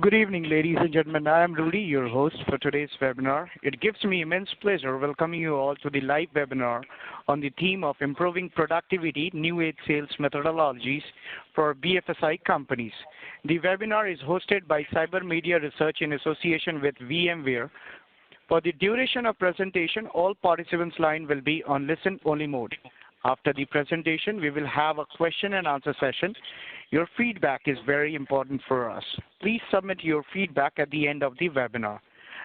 Good evening, ladies and gentlemen. I am Rudy, your host for today's webinar. It gives me immense pleasure welcoming you all to the live webinar on the theme of improving productivity, new age sales methodologies for BFSI companies. The webinar is hosted by Cyber Media Research in association with VMware. For the duration of presentation, all participants' line will be on listen-only mode. After the presentation, we will have a question and answer session. Your feedback is very important for us. Please submit your feedback at the end of the webinar.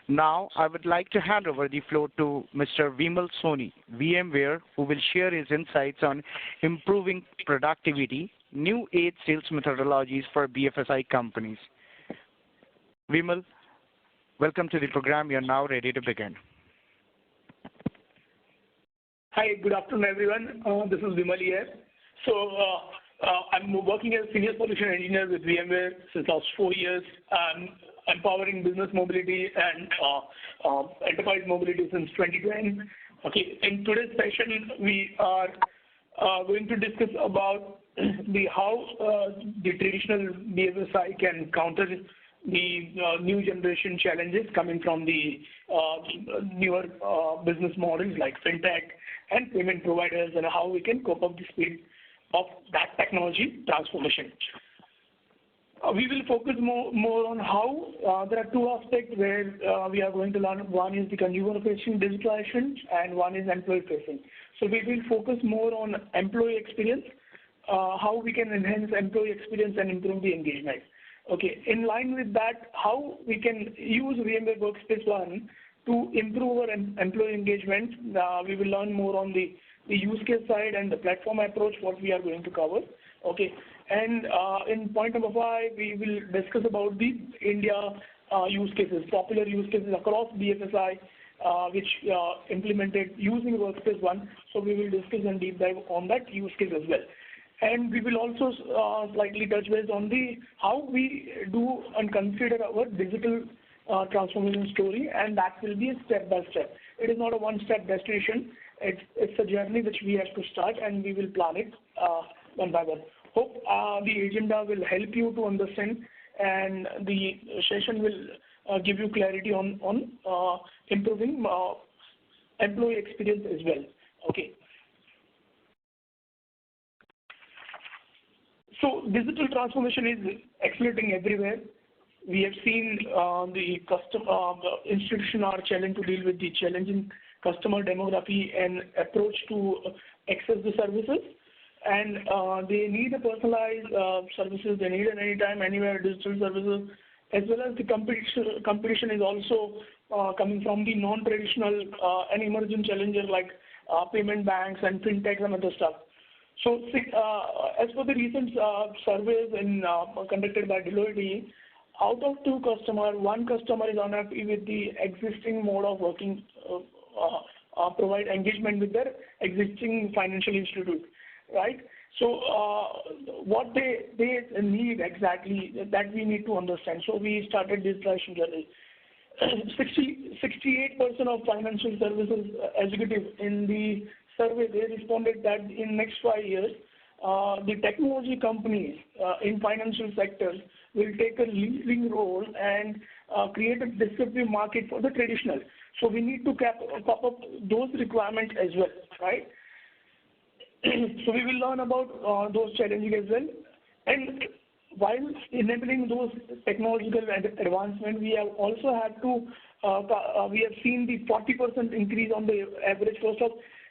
Now, I would like to hand over the floor to Mr. Vimal Soni, VMware, who will share his insights on improving productivity, new age sales methodologies for BFSI companies. Vimal, welcome to the program. You're now ready to begin. Hi, good afternoon, everyone. This is Vimal here. I'm working as a senior solution engineer with VMware since last 4 years. I'm empowering business mobility and enterprise mobility since 2010. Okay, in today's session, we are going to discuss about how the traditional BFSI can counter the new generation challenges coming from the newer business models like fintech and payment providers, and how we can cope up the speed of that technology transformation. We will focus more on how there are two aspects where we are going to learn. One is the consumer-facing digitalization, and one is employee-facing. So we will focus more on employee experience, how we can enhance employee experience and improve the engagement. Okay, in line with that, how we can use VMware Workspace ONE to improve our employee engagement. We will learn more on the use case side and the platform approach, what we are going to cover. Okay, and in point number 5, we will discuss about the India use cases, popular use cases across BFSI, which implemented using Workspace ONE. So we will discuss and deep dive on that use case as well. And we will also slightly touch base on how we do and consider our digital transformation story, and that will be a step by step. It is not a one-step destination. It's a journey which we have to start, and we will plan it one by one. Hope the agenda will help you to understand, and the session will give you clarity on improving employee experience as well. Okay. So digital transformation is accelerating everywhere. We have seen the institutions are challenged to deal with the challenging customer demography and approach to access the services. And they need a personalized services. They need an anytime, anywhere digital services, as well as the competition is also coming from the non-traditional and emerging challenges like payment banks and fintech and other stuff. So as for the recent surveys conducted by Deloitte, out of 2 customers, 1 customer is unhappy with the existing mode of working, provide engagement with their existing financial institute, right? So what they need exactly, that we need to understand. So we started this transition journey. 68% of financial services executives in the survey, they responded that in next 5 years, the technology companies in financial sectors will take a leading role and create a disruptive market for the traditional. So we need to pop up those requirements as well, right? So we will learn about those challenges as well. And while enabling those technological advancement, we have also had to, we have seen the 40% increase on the average cost of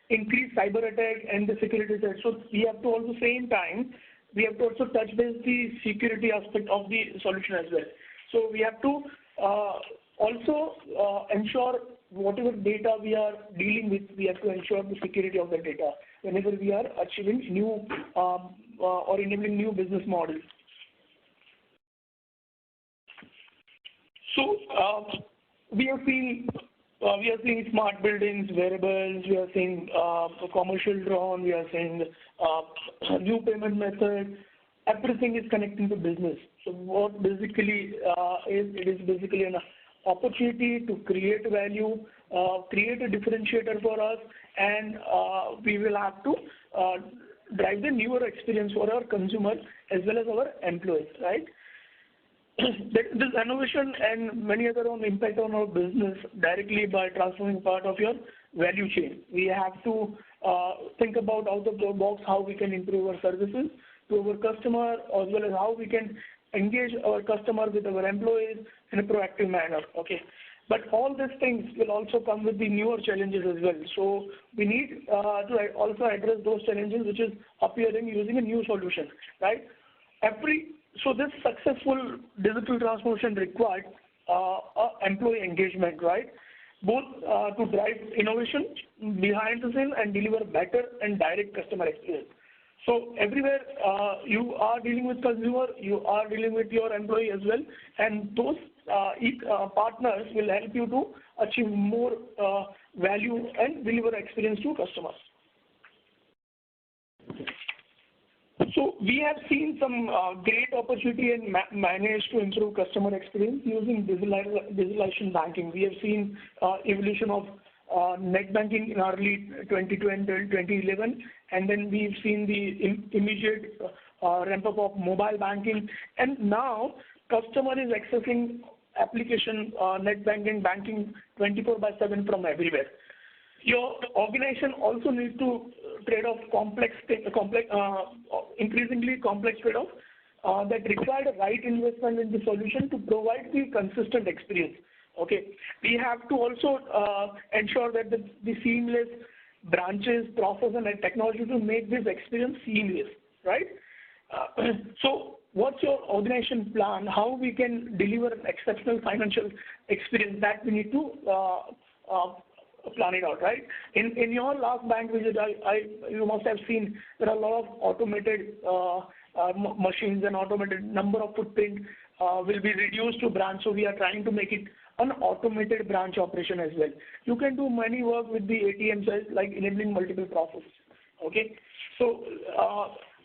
increased cyber attack and the security threat. So we have to also same time, we have to also touch base the security aspect of the solution as well. So we have to also ensure whatever data we are dealing with, we have to ensure the security of the data whenever we are achieving new or enabling new business models. So we are seeing smart buildings, wearables, we are seeing commercial drone, we are seeing new payment method. Everything is connecting to business. So what basically it is basically an opportunity to create value, create a differentiator for us, and we will have to drive the newer experience for our consumers as well as our employees, right? this innovation and many other on impact on our business directly by transforming part of your value chain. We have to think about out of the box how we can improve our services to our customer, as well as how we can engage our customer with our employees in a proactive manner. Okay. But all these things will also come with the newer challenges as well. So we need to also address those challenges which is appearing using a new solution, right? So this successful digital transformation required employee engagement, right? Both to drive innovation behind the scene and deliver better and direct customer experience. So everywhere you are dealing with consumer, you are dealing with your employee as well, and those partners will help you to achieve more value and deliver experience to customers. So we have seen some great opportunity and managed to improve customer experience using digitalization banking. We have seen evolution of net banking in early 2010 till 2011, and then we've seen the immediate ramp up of mobile banking, and now customer is accessing application net banking 24/7 from everywhere. Your organization also needs to trade off increasingly complex trade-off that require the right investment in the solution to provide the consistent experience. Okay, we have to also ensure that the seamless branches, process, and technology to make this experience seamless, right? So what's your organization plan? How we can deliver an exceptional financial experience? That we need to plan it out, right? In your last bank visit, you must have seen there are a lot of automated machines and automated number of footprint will be reduced to branch. So we are trying to make it an automated branch operation as well. You can do many work with the ATM side, like enabling multiple processes. Okay, so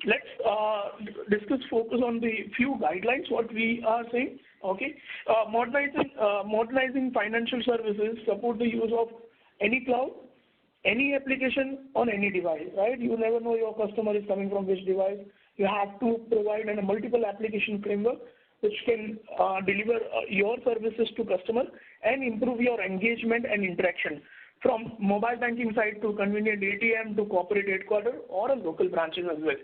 let's focus on the few guidelines what we are saying. Okay, modernizing financial services support the use of any cloud, any application on any device, right? You never know your customer is coming from which device. You have to provide a multiple application framework which can deliver your services to customer and improve your engagement and interaction from mobile banking side to convenient ATM to corporate headquarters or a local branches as well.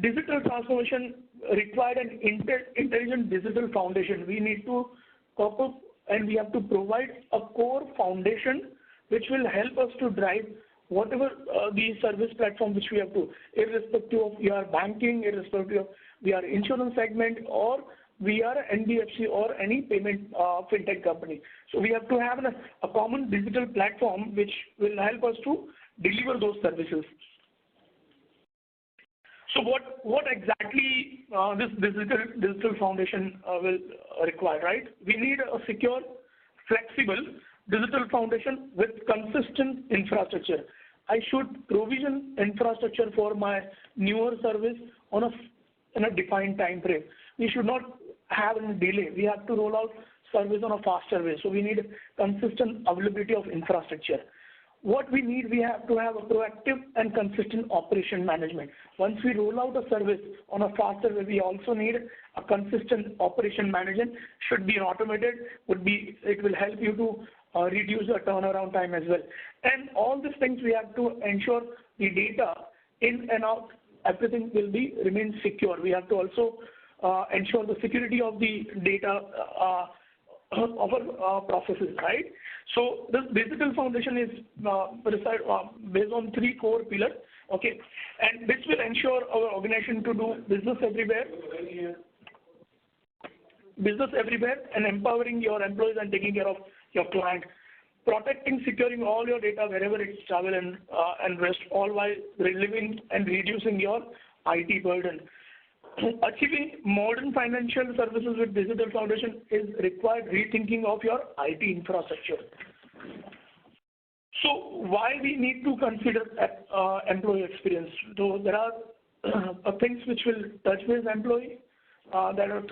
Digital transformation required an intelligent digital foundation. We need to cope up and we have to provide a core foundation which will help us to drive whatever the service platform which we have to, irrespective of your banking, irrespective of we are insurance segment or we are NBFC or any payment fintech company. So we have to have a common digital platform which will help us to deliver those services. So what exactly this digital foundation will require, right? We need a secure, flexible digital foundation with consistent infrastructure. I should provision infrastructure for my newer service in a defined time frame. We should not have a delay. We have to roll out service on a faster way. So we need consistent availability of infrastructure. What we need, we have to have a proactive and consistent operation management. Once we roll out a service on a faster way, we also need a consistent operation management. Should be automated, it will help you to reduce the turnaround time as well. And all these things we have to ensure the data in and out, everything will remain secure. We have to also ensure the security of the data of our processes, right? So this digital foundation is based on 3 core pillars, okay? And this will ensure our organization to do business everywhere and empowering your employees and taking care of your client, protecting, securing all your data wherever it's travel and rest, all while relieving and reducing your IT burden. Achieving modern financial services with digital foundation is required rethinking of your IT infrastructure. So why we need to consider employee experience? So there are things which will touch base employee. That are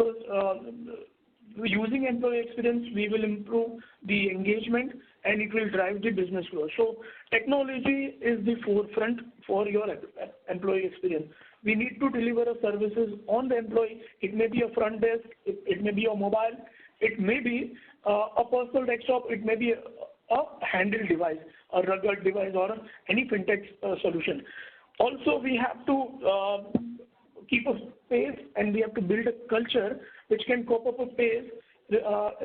using employee experience, we will improve the engagement and it will drive the business growth. So technology is the forefront for your employee experience. we need to deliver a services on the employee. It may be a front desk, it may be a mobile, it may be a personal desktop, it may be a handheld device, a rugged device, or any fintech solution. Also, we have to keep a pace, and we have to build a culture which can cope up a pace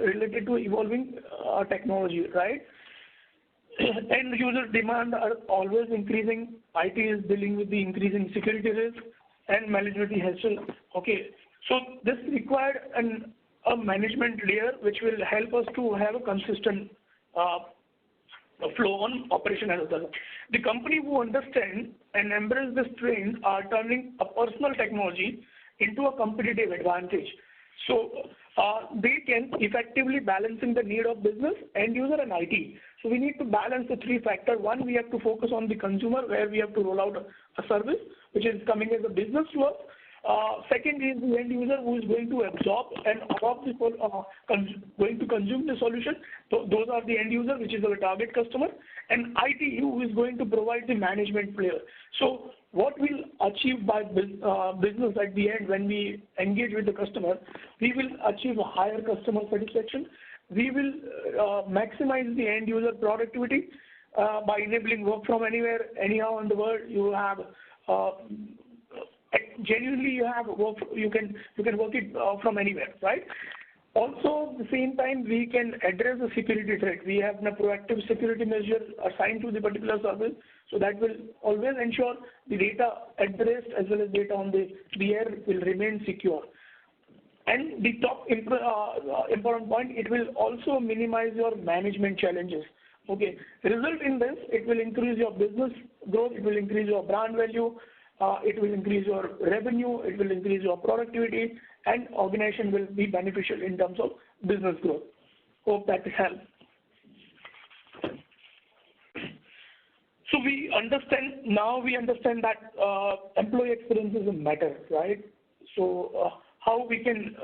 related to evolving technology, right? End user demand are always increasing. IT is dealing with the increasing security risk and malleability hassle. Okay, so this required a management layer which will help us to have a consistent flow on operation as well. The company who understand and embrace this trend are turning a personal technology into a competitive advantage. So they can effectively balancing the need of business, end user, and IT. So we need to balance the three factors. One, we have to focus on the consumer, where we have to roll out a service which is coming as a business to us. Second is the end user, who is going to absorb and adopt the going to consume the solution. So those are the end user, which is our target customer, and IT, who is going to provide the management layer. So what we'll achieve by business at the end, when we engage with the customer, we will achieve a higher customer satisfaction. We will maximize the end user productivity by enabling work from anywhere, anyhow in the world. You have genuinely you have work. You can work it from anywhere, right? Also, at the same time, we can address the security threat. We have a proactive security measure assigned to the particular service, so that will always ensure the data at the rest as well as data on the air will remain secure. And the top important point, it will also minimize your management challenges. Okay, result in this, it will increase your business growth, it will increase your brand value, it will increase your revenue, it will increase your productivity, and organization will be beneficial in terms of business growth. Hope that helps. So we understand that employee experiences matter, right? So how we can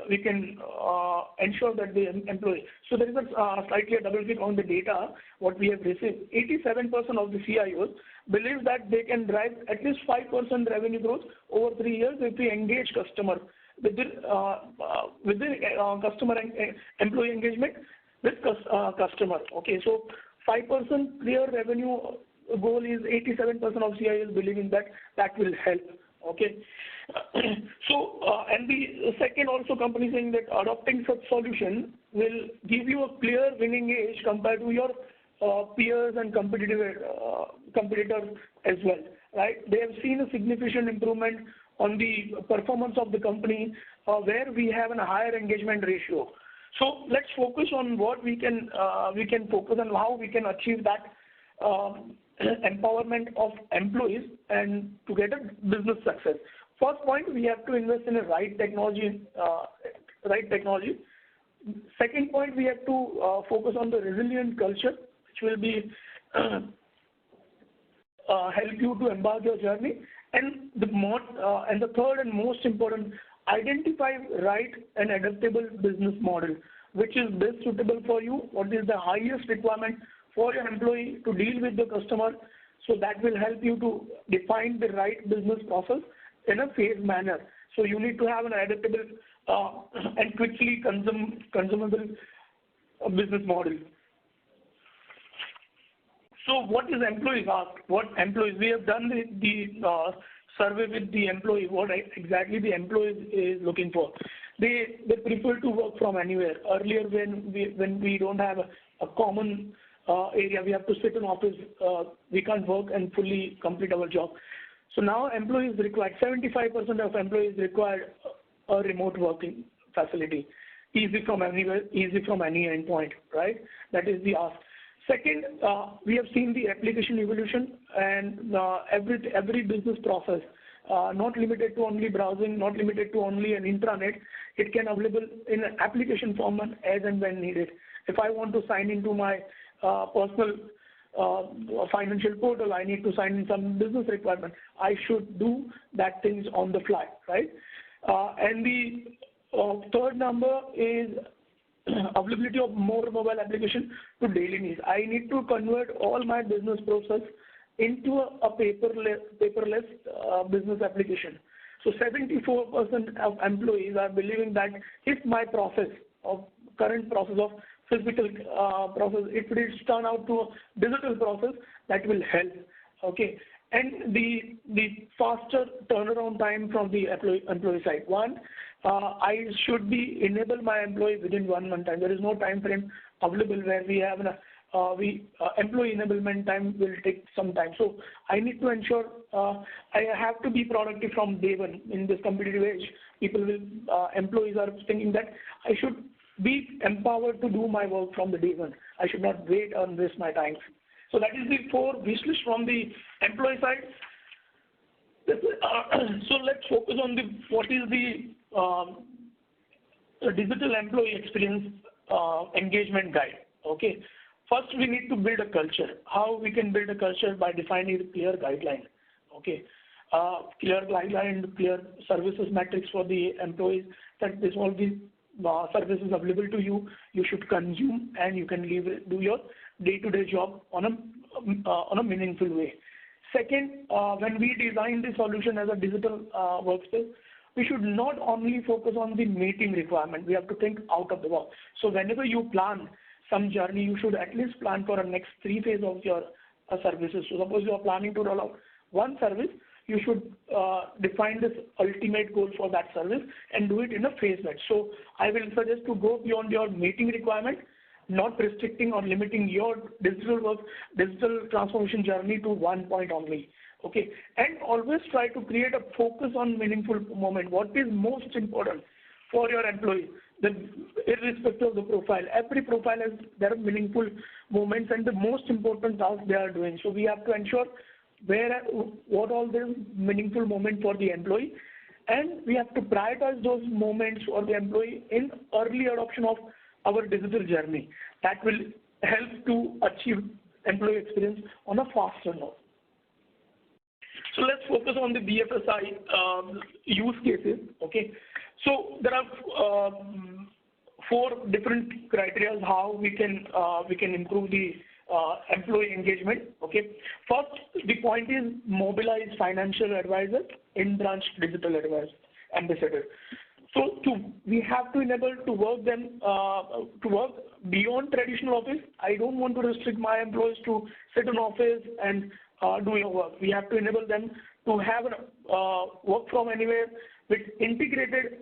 ensure that the employee. So there is a slightly a double click on the data what we have received. 87% of the CIOs believe that they can drive at least 5% revenue growth over 3 years if we engage customer with the customer and employee engagement with customer. Okay, so 5% clear revenue goal is 87% of CIOs believing that will help. Okay, so and the second also company saying that adopting such solution will give you a clear winning edge compared to your peers and competitors as well, right? They have seen a significant improvement on the performance of the company where we have a higher engagement ratio. So let's focus on what we can focus on how we can achieve that empowerment of employees and to get a business success. First point, we have to invest in a right technology. Second point, we have to focus on the resilient culture, which will be help you to embark your journey. And the third and most important, identify right and adaptable business model, which is best suitable for you. What is the highest requirement for your employee to deal with the customer? So that will help you to define the right business process in a phased manner. So you need to have an adaptable and quickly consumable business model. So what is employees ask? What employees? We have done the survey with the employee. What exactly the employee is looking for? They prefer to work from anywhere. Earlier, when we don't have a common area, we have to sit in office. We can't work and fully complete our job. So now employees require 75% of employees require a remote working facility, easy from anywhere, easy from any endpoint, right? That is the ask. Second, we have seen the application evolution and every business process, not limited to only browsing, not limited to only an intranet. It can available in an application format as and when needed. If I want to sign into my personal financial portal, I need to sign in some business requirement. I should do that things on the fly, right? And the third number is availability of more mobile application to daily needs. I need to convert all my business process into a paperless business application. So 74% of employees are believing that if my current process of physical process, if it is turned out to a digital process, that will help. Okay, and the faster turnaround time from the employee side. One, I should be enable my employee within 1 month time. There is no time frame available where we have employee enablement time will take some time. So I need to ensure I have to be productive from day one. In this competitive age, employees are thinking that I should be empowered to do my work from the day one. I should not wait and waste my time. So that is the 4 wish list from the employee side. So let's focus on what is the digital employee experience engagement guide. Okay. First, we need to build a culture. How we can build a culture? By defining a clear guideline. Okay. Clear guideline, clear services metrics for the employees, that this all the services available to you, you should consume, and you can do your day-to-day job on a meaningful way. Second, when we design the solution as a digital workspace, we should not only focus on the meeting requirement. We have to think out of the box. So whenever you plan some journey, you should at least plan for a next 3 phases of your services. So suppose you are planning to roll out one service, you should define this ultimate goal for that service and do it in a phase batch. So I will suggest to go beyond your meeting requirement, not restricting or limiting your digital transformation journey to one point only. Okay, and always try to create a focus on meaningful moment. What is most important for your employee? Irrespective of the profile, every profile has their meaningful moments and the most important task they are doing. So we have to ensure what all the meaningful moment for the employee, and we have to prioritize those moments for the employee in early adoption of our digital journey. That will help to achieve employee experience on a faster note. So let's focus on the BFSI use cases. Okay, so there are 4 different criteria how we can improve the employee engagement. Okay, first, the point is Mobilize financial advisor, in-branch digital advisor, ambassador. So we have to enable to work beyond traditional office. I don't want to restrict my employees to sit in office and do your work. We have to enable them to have work from anywhere with integrated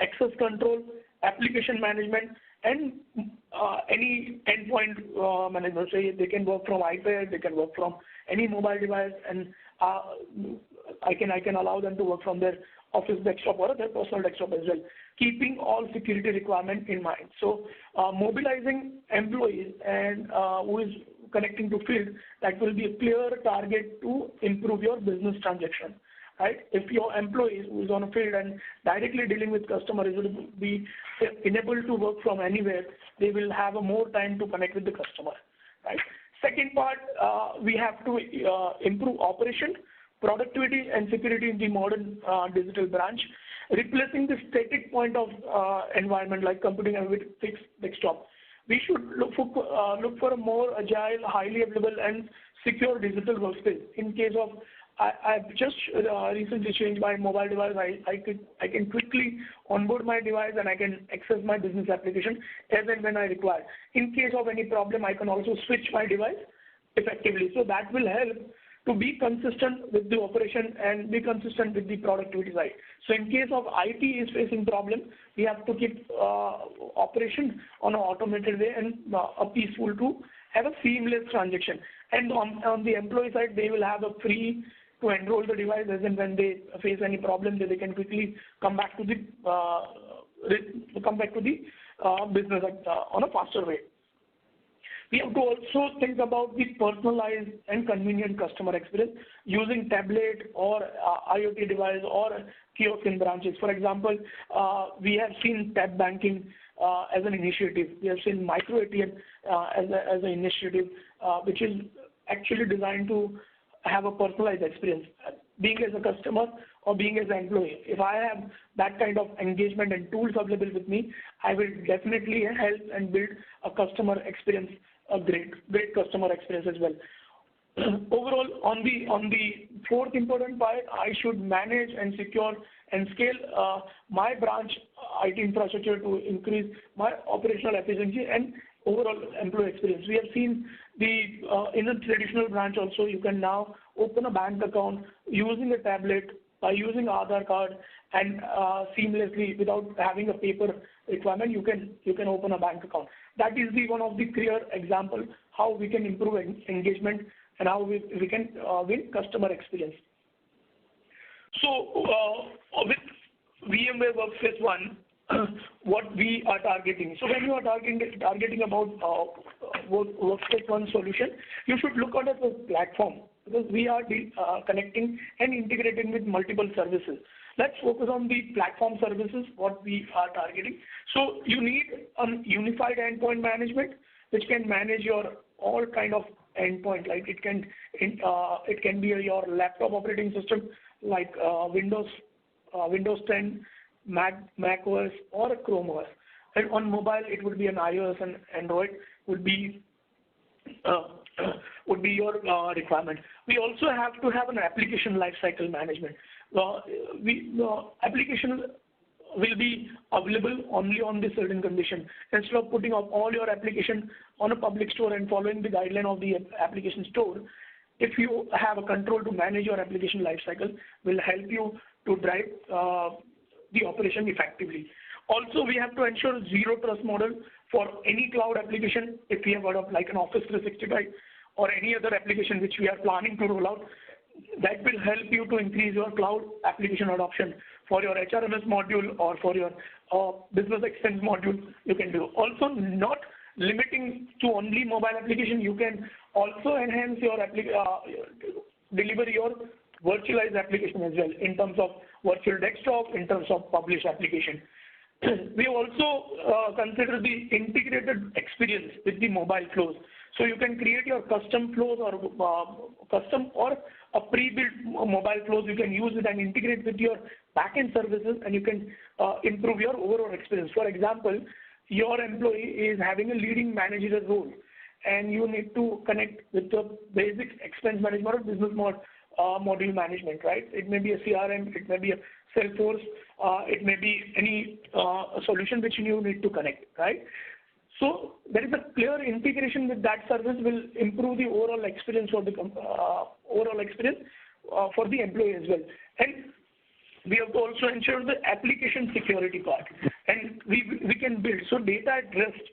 access control, application management, and any endpoint management. So they can work from iPad, they can work from any mobile device, and I can allow them to work from their office desktop or their personal desktop as well, keeping all security requirements in mind. So mobilizing employees and who is connecting to field, that will be a clear target to improve your business transaction. Right? If your employee who is on a field and directly dealing with customers will be enabled to work from anywhere, they will have a more time to connect with the customer. Right? Second part, we have to improve operation, productivity, and security in the modern digital branch, replacing the static point of environment like computing and with fixed desktop. We should look for a more agile, highly available, and secure digital workspace. In case of I've just recently changed my mobile device. I can quickly onboard my device and I can access my business application as and when I require. In case of any problem, I can also switch my device effectively. So that will help to be consistent with the operation and be consistent with the productivity side. So in case of IT is facing problem, we have to keep operation on an automated way and a peaceful to have a seamless transaction. And on the employee side, they will have a free to enroll the device, as in when they face any problem, they can quickly come back to the business on a faster way. We have to also think about the personalized and convenient customer experience using tablet or IoT device or kiosk in branches. For example, we have seen tab banking as an initiative. We have seen micro ATM as an initiative, which is actually designed to have a personalized experience. Being as a customer or being as an employee, if I have that kind of engagement and tools available with me, I will definitely help and build a customer experience, a great customer experience as well. overall, on the fourth important part, I should manage and secure and scale my branch IT infrastructure to increase my operational efficiency and overall employee experience. We have seen in a traditional branch also, you can now open a bank account using a tablet, by using Aadhaar card, and seamlessly without having a paper requirement, you can open a bank account. That is one of the clear example how we can improve engagement and how we can win customer experience. So with VMware Workspace ONE, what we are targeting. So when you are targeting about Workspace ONE solution, you should look at it as a platform, because we are connecting and integrating with multiple services. Let's focus on the platform services, what we are targeting. So you need a unified endpoint management, which can manage your all kind of endpoint. Like it can be your laptop operating system, like Windows 10, Mac OS, or a Chrome OS. And on mobile, it would be an iOS, and Android would be your requirement. We also have to have an application lifecycle management. Application will be available only on the certain condition. Instead of putting up all your application on a public store and following the guideline of the application store, if you have a control to manage your application lifecycle, will help you to drive the operation effectively. Also, we have to ensure zero trust model for any cloud application. If we have like an Office 365 or any other application which we are planning to roll out, that will help you to increase your cloud application adoption for your HRMS module or for your business expense module. You can do also not limiting to only mobile application. You can also enhance your deliver your virtualized application as well, in terms of virtual desktop, in terms of published application. We also consider the integrated experience with the mobile flows. So you can create your custom flows or custom or a pre-built mobile flows. You can use it and integrate with your backend services, and you can improve your overall experience. For example, your employee is having a leading managerial role, and you need to connect with the basic expense management or business module management, right? It may be a CRM, it may be a Salesforce, it may be any solution which you need to connect, right? So there is a clear integration with that service will improve the overall experience for the for the employee as well. And we have to also ensure the application security part, and we can build so data at rest.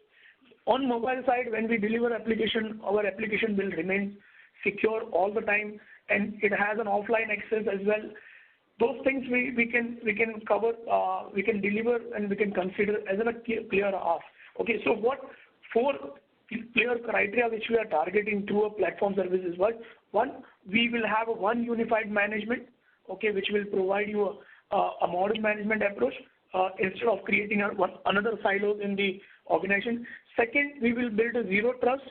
On mobile side, when we deliver application, our application will remain secure all the time, and it has an offline access as well. Those things we can cover, we can deliver, and we can consider as a clear ask. Okay, so what 4 clear criteria which we are targeting through a platform service is what? One, we will have a one unified management, okay, which will provide you a modern management approach instead of creating another silo in the organization. Second, we will build a zero trust,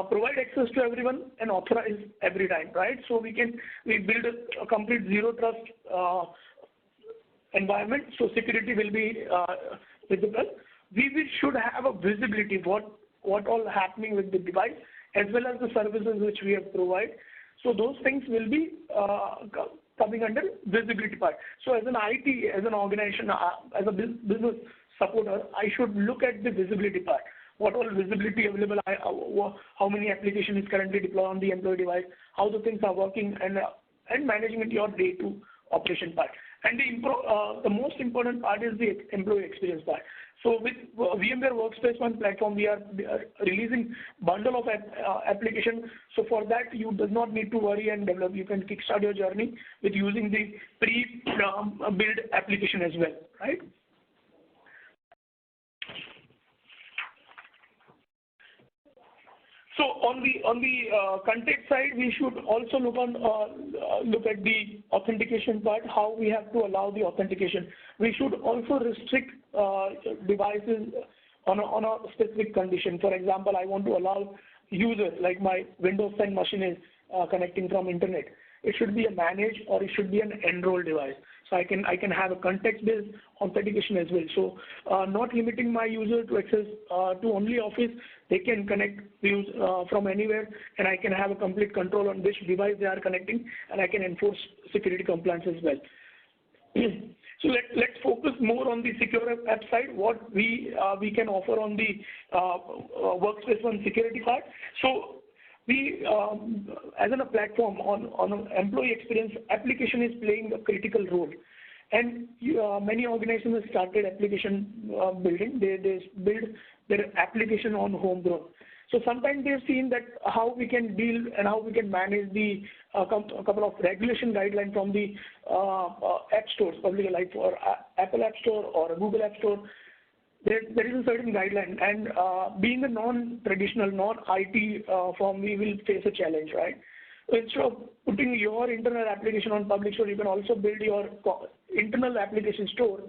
provide access to everyone and authorize every time, right? So we build a complete zero trust environment, so security will be visible. We should have a visibility what all happening with the device as well as the services which we have provided. So those things will be coming under visibility part. So as an IT, as an organization, as a business supporter, I should look at the visibility part. What all visibility available, how many applications is currently deployed on the employee device, how the things are working, and managing it your day-to operation part. And the most important part is the employee experience part. So with VMware Workspace ONE platform, we are releasing bundle of application. So for that, you do not need to worry and develop. You can kickstart your journey with using the pre-built application as well, right? So on the content side, we should also look at the authentication part, how we have to allow the authentication. We should also restrict devices on a specific condition. For example, I want to allow user, like my Windows 10 machine is connecting from internet. It should be a managed or it should be an enrolled device. So I can have a context-based authentication as well. So not limiting my user to access to only Office, they can connect views from anywhere, and I can have a complete control on which device they are connecting, and I can enforce security compliance as well. So let's focus more on the secure app side, what we can offer on the Workspace ONE security part. So we, as a platform on an employee experience, application is playing a critical role. And many organizations have started application building. They build their application on homegrown. So sometimes they've seen that how we can deal and how we can manage the a couple of regulation guidelines from the app stores, publicly, like for Apple App Store or Google App Store. There is a certain guideline, and being a non-traditional, non-IT firm, we will face a challenge, right? So instead of putting your internal application on public store, you can also build your internal application store,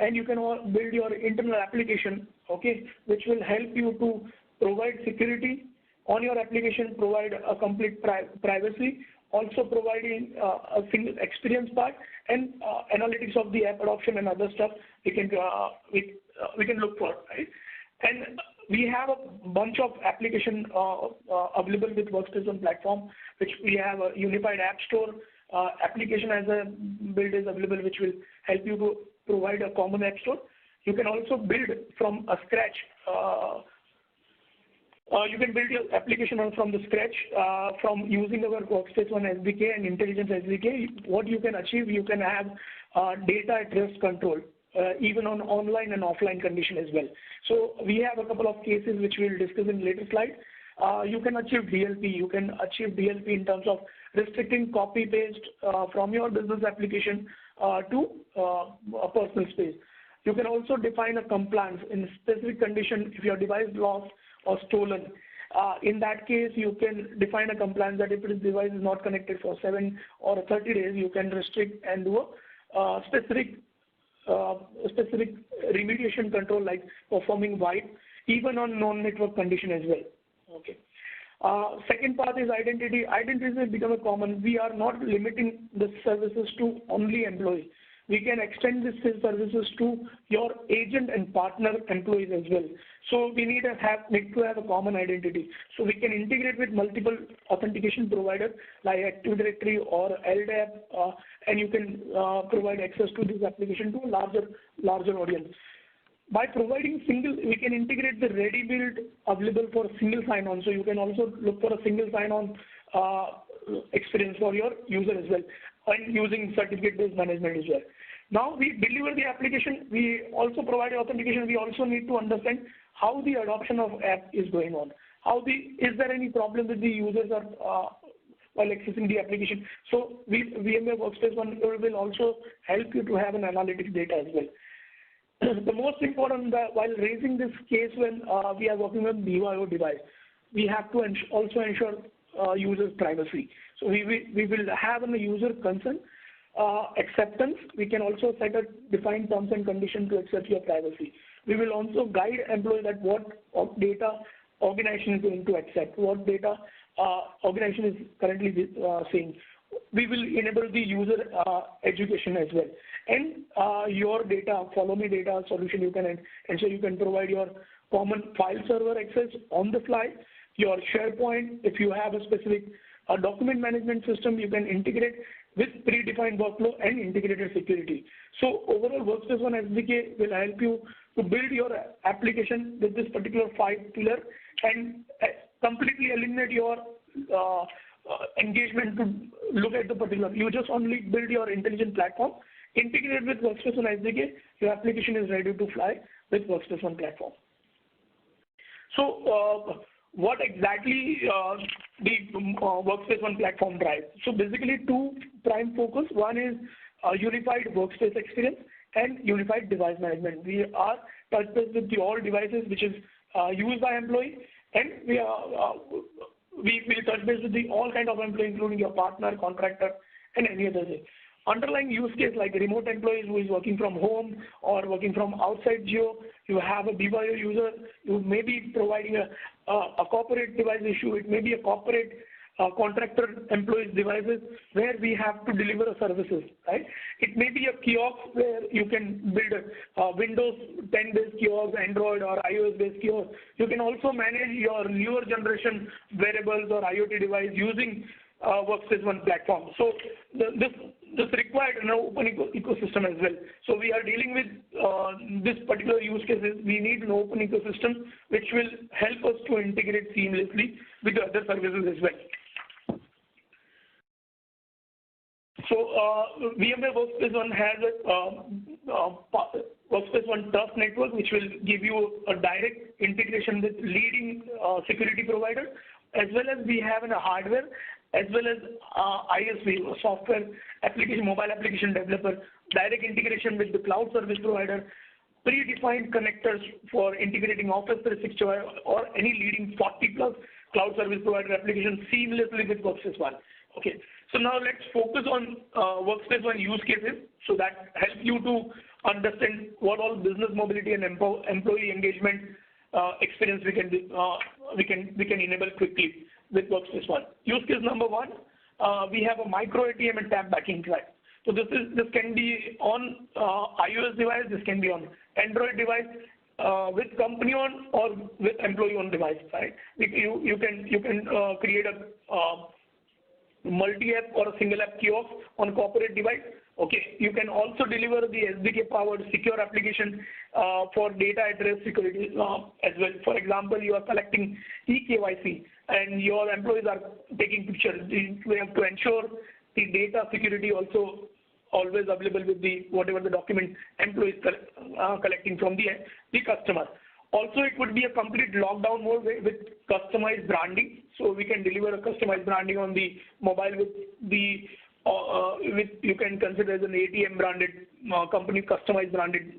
and you can build your internal application, okay, which will help you to provide security on your application, provide a complete privacy, also providing a single experience part, and analytics of the app adoption and other stuff we can look for, right? And we have a bunch of application available with Workspace ONE platform, which we have a unified app store. Application as a build is available, which will help you to provide a common app store. You can also build from a scratch. You can build your application from the scratch from using our Workspace ONE SDK and Intelligence SDK. What you can achieve, you can have data at rest control, even on online and offline condition as well. So we have a couple of cases which we'll discuss in later slide. You can achieve DLP. You can achieve DLP in terms of restricting copy paste from your business application to a personal space. You can also define a compliance in a specific condition if your device lost or stolen. In that case, you can define a compliance that if this device is not connected for 7 or 30 days, you can restrict and do a specific remediation control, like performing wipe, even on non-network condition as well. Okay. Second part is identity. Identities has become a common. We are not limiting the services to only employee. We can extend these services to your agent and partner employees as well. So we need to have a common identity. So we can integrate with multiple authentication providers like Active Directory or LDAP, and you can provide access to this application to a larger audience. By providing we can integrate the ready build available for single sign-on. So you can also look for a single sign-on experience for your user as well, and using certificate-based management as well. Now we deliver the application, we also provide authentication. We also need to understand how the adoption of app is going on. Is there any problem with the users while accessing the application? So VMware Workspace ONE will also help you to have an analytics data as well. The most important, while raising this case when we are working with BYO device, we have to also ensure user privacy. So we will have a user consent acceptance. We can also set a defined terms and conditions to accept your privacy. We will also guide employees that what data organization is going to accept, what data organization is currently seeing. We will enable the user education as well. And your data, follow me data solution, you can ensure you can provide your common file server access on the fly, your SharePoint. If you have a specific document management system, you can integrate with predefined workflow and integrated security. So overall, Workspace ONE SDK will help you to build your application with this particular 5 pillar and completely eliminate your engagement to look at the particular. You just only build your intelligent platform, integrate with Workspace ONE SDK, your application is ready to fly with Workspace ONE platform. So what exactly the Workspace ONE platform drives? So basically 2 prime focus. One is unified workspace experience and unified device management. We are touch base with all devices which is used by employee, and we will touch base with all kind of employees, including your partner, contractor, and any other thing. Underlying use case like remote employees who is working from home or working from outside geo, you have a BYO user, you may be providing a corporate device issue, it may be a corporate contractor employees' devices where we have to deliver services, right? It may be a kiosk where you can build a Windows 10-based kiosk, Android or iOS-based kiosk. You can also manage your newer generation wearables or IoT device using Workspace ONE platform. So this required an open ecosystem as well. So we are dealing with this particular use cases. We need an open ecosystem which will help us to integrate seamlessly with the other services as well. So VMware Workspace ONE has a Workspace ONE Trust Network, which will give you a direct integration with leading security provider, as well as we have a hardware, as well as ISV, software application, mobile application developer, direct integration with the cloud service provider, predefined connectors for integrating Office 365 or any leading 40+ cloud service provider application seamlessly with Workspace ONE. Okay, so now let's focus on Workspace ONE use cases, so that helps you to understand what all business mobility and employee engagement experience we can enable quickly with Workspace ONE. Use case number one, we have a micro ATM and tab backing drive. So this can be on iOS device, this can be on Android device, with company on or with employee on device, right? You can create a multi-app or a single app kiosk on corporate device. Okay, you can also deliver the SDK-powered secure application for data address security as well. For example, you are collecting eKYC and your employees are taking pictures. We have to ensure the data security also always available with the whatever the document employees collecting from the customer. Also, it would be a complete lockdown mode with customized branding. So we can deliver a customized branding on the mobile with the you can consider as an ATM branded company customized branded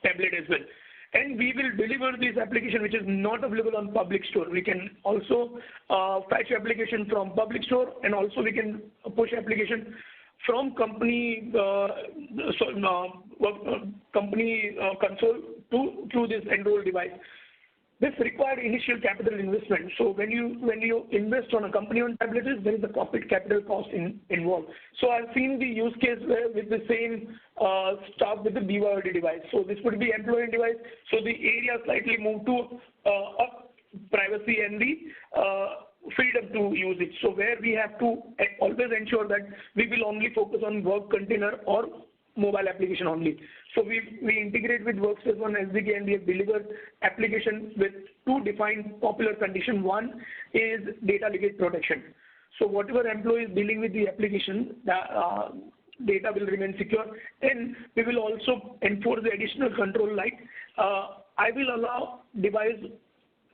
tablet as well. And we will deliver this application which is not available on public store. We can also fetch application from public store, and also we can push application from company company console to this enrolled device. This required initial capital investment. So when you invest on a company-owned tablet, there is a corporate capital cost involved. So I've seen the use case where with the same stuff with the BYOD device. So this would be employee device. So the area slightly moved to privacy and the freedom to use it. So where we have to always ensure that we will only focus on work container or mobile application only. So we integrate with Workspace ONE SDK, and we have delivered application with two defined popular conditions. One is data leakage protection. So whatever employee is dealing with the application, the data will remain secure. And we will also enforce the additional control like I will allow device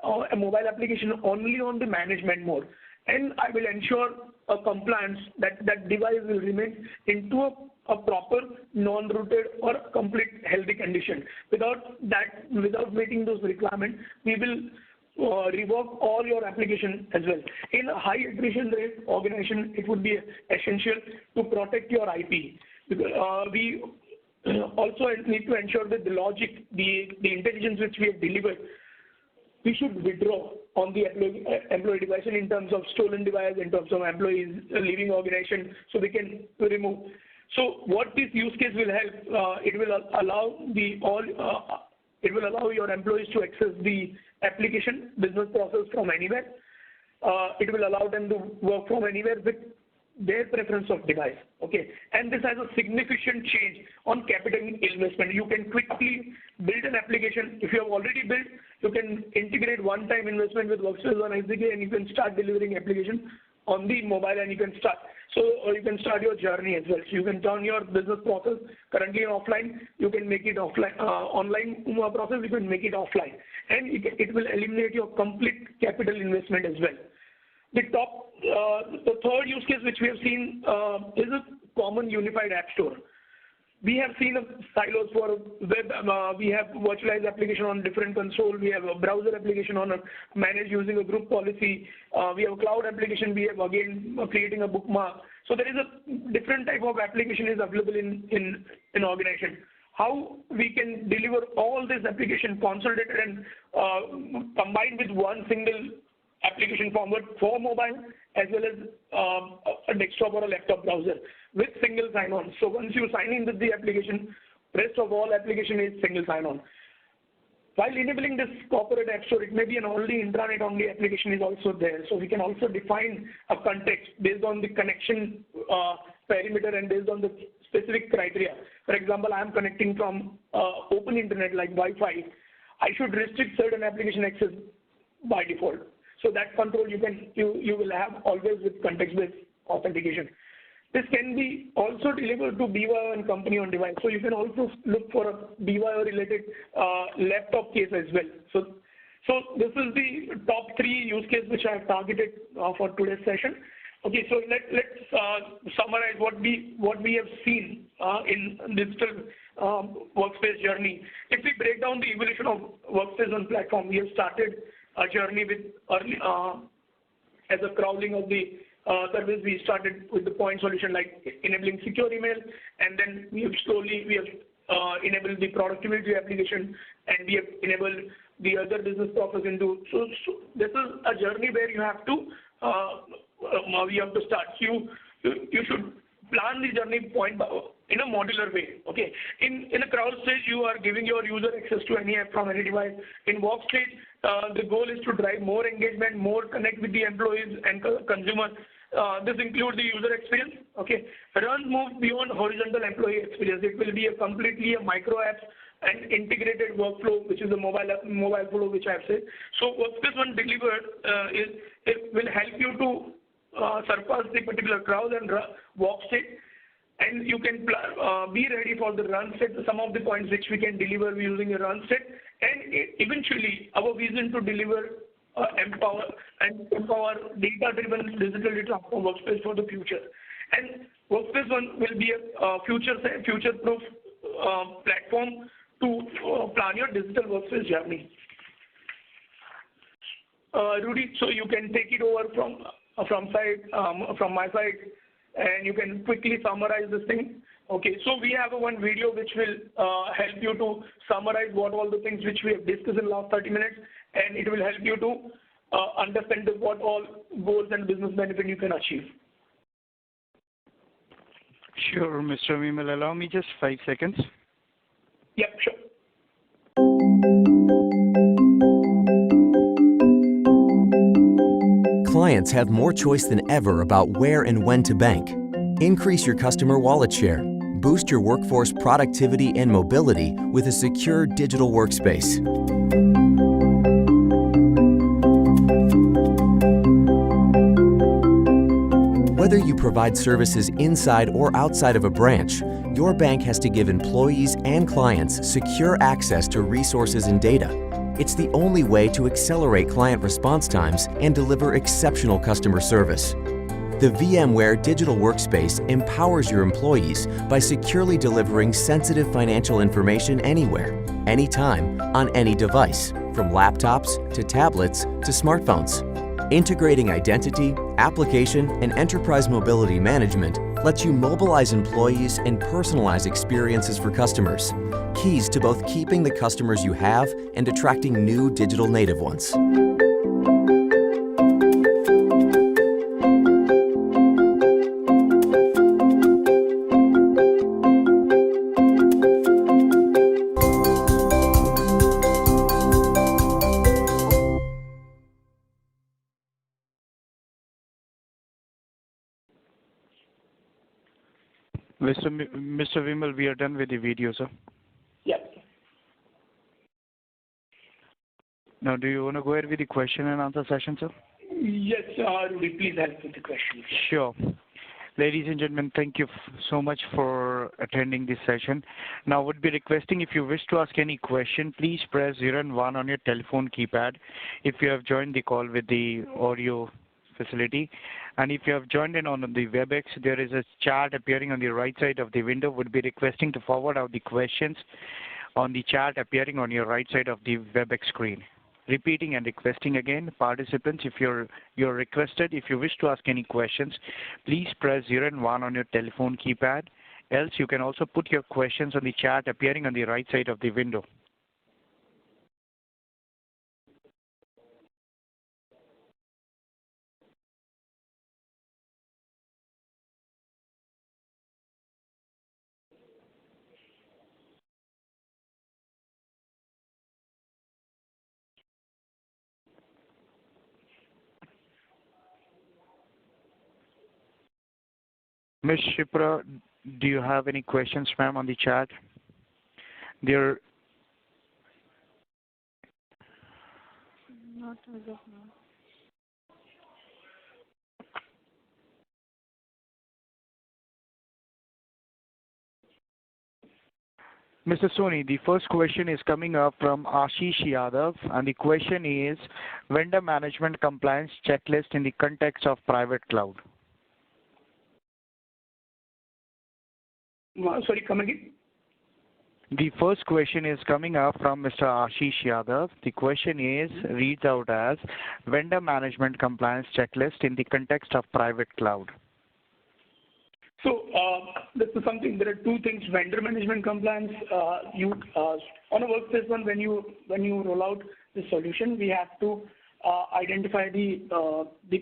or a mobile application only on the management mode. And I will ensure a compliance that device will remain into a proper non-rooted or complete healthy condition. Without meeting those requirements, we will revoke all your application as well. In a high attrition rate organization, it would be essential to protect your IP. Because, we also need to ensure that the logic, the intelligence which we have delivered, we should withdraw on the employee device in terms of stolen device, in terms of employees leaving organization, so we can remove. So what this use case will help, it will allow your employees to access the application business process from anywhere. It will allow them to work from anywhere with their preference of device. Okay, and this has a significant change on capital investment. You can quickly build an application. If you have already built, you can integrate one-time investment with Workspace ONE SDK, and you can start delivering application on the mobile, and you can start. So you can start your journey as well. So you can turn your business process currently offline. You can make it offline, online process. You can make it offline, and it will eliminate your complete capital investment as well. The third use case which we have seen is a common unified app store. We have seen silos for web. We have virtualized application on different console. We have a browser application on managed using a group policy. We have a cloud application. We have again creating a bookmark. So there is a different type of application is available in organization. How we can deliver all this application consolidated and combined with one single application format for mobile as well as a desktop or a laptop browser with single sign-on. So once you sign in with the application, rest of all application is single sign-on. While enabling this corporate app store, it may be an only intranet-only application is also there. So we can also define a context based on the connection perimeter and based on the specific criteria. For example, I am connecting from open internet like Wi-Fi. I should restrict certain application access by default. So that control you will have always with context-based authentication. This can be also delivered to BYO and company on device. So you can also look for a BYO related laptop case as well. So this is the top 3 use cases which I have targeted for today's session. Okay, so let's summarize what we have seen in digital workspace journey. If we break down the evolution of workspace on platform, we have started a journey with early as a crawling of the service. We started with the point solution like enabling secure email, and then we have enabled the productivity application, and we have enabled the other business process into. So this is a journey where you have to start. You should plan the journey point by, in a modular way. Okay. In a crowd stage, you are giving your user access to any app from any device. In work stage, the goal is to drive more engagement, more connect with the employees and consumers. This includes the user experience. Okay. Run move beyond horizontal employee experience. It will be completely a micro app and integrated workflow, which is a mobile flow, which I have said. So what this one delivered it will help you to surpass the particular crowd and walk state, and you can be ready for the run set. Some of the points which we can deliver using a run set, and eventually our vision to deliver empower data-driven digitally transform workspace for the future. And workspace one will be a future-proof platform to plan your digital workspace journey. Rudy, so you can take it over from my side, and you can quickly summarize this thing. Okay, so we have one video which will help you to summarize what all the things which we have discussed in the last 30 minutes, and it will help you to understand what all goals and business benefit you can achieve. Sure, Mr. Vimal, allow me just 5 seconds. Yeah, sure. Clients have more choice than ever about where and when to bank. Increase your customer wallet share. Boost your workforce productivity and mobility with a secure digital workspace. Whether you provide services inside or outside of a branch, your bank has to give employees and clients secure access to resources and data. It's the only way to accelerate client response times and deliver exceptional customer service. The VMware Digital Workspace empowers your employees by securely delivering sensitive financial information anywhere, anytime, on any device, from laptops to tablets to smartphones. Integrating identity, application, and enterprise mobility management lets you mobilize employees and personalize experiences for customers, keys to both keeping the customers you have and attracting new digital native ones. Mr. Vimal, we are done with the video, sir. Yeah. Now, do you want to go ahead with the question and answer session, sir? Yes, Rudy, please help with the questions. Sure. Ladies and gentlemen, thank you so much for attending this session. Now, I would be requesting if you wish to ask any question, please press 0 and 1 on your telephone keypad if you have joined the call with the audio facility. And if you have joined in on the WebEx, there is a chat appearing on the right side of the window. Would be requesting to forward out the questions on the chat appearing on your right side of the WebEx screen. Repeating and requesting again, participants, if you're requested, if you wish to ask any questions, please press 0 and 1 on your telephone keypad. Else, you can also put your questions on the chat appearing on the right side of the window. Ms. Shipra, do you have any questions, ma'am, on the chat? There. Not as of now. Mr. Soni, the first question is coming up from Ashish Yadav, and the question is vendor management compliance checklist in the context of private cloud. Sorry, come again. The first question is coming up from Mr. Ashish Yadav. The question reads out as vendor management compliance checklist in the context of private cloud. So this is something. There are two things: vendor management compliance. On a Workspace one, when you roll out the solution, we have to identify the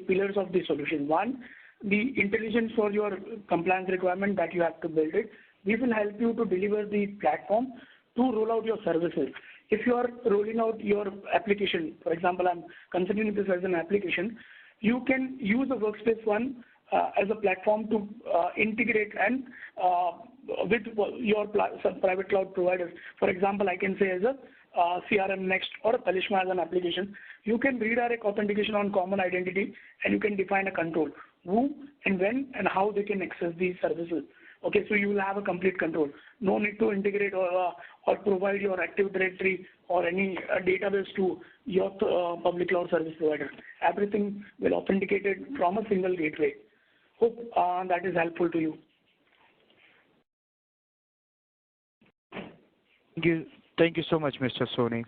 pillars of the solution. One, the intelligence for your compliance requirement that you have to build it. We will help you to deliver the platform to roll out your services. If you are rolling out your application, for example, I'm considering this as an application, you can use a Workspace one as a platform to integrate and with your private cloud providers. For example, I can say as a CRM Next or a Talishma as an application, you can redirect authentication on common identity, and you can define a control, who and when and how they can access these services. Okay, so you will have a complete control. No need to integrate or provide your Active Directory or any database to your public cloud service provider. Everything will authenticate it from a single gateway. Hope that is helpful to you. Thank you so much, Mr. Soni.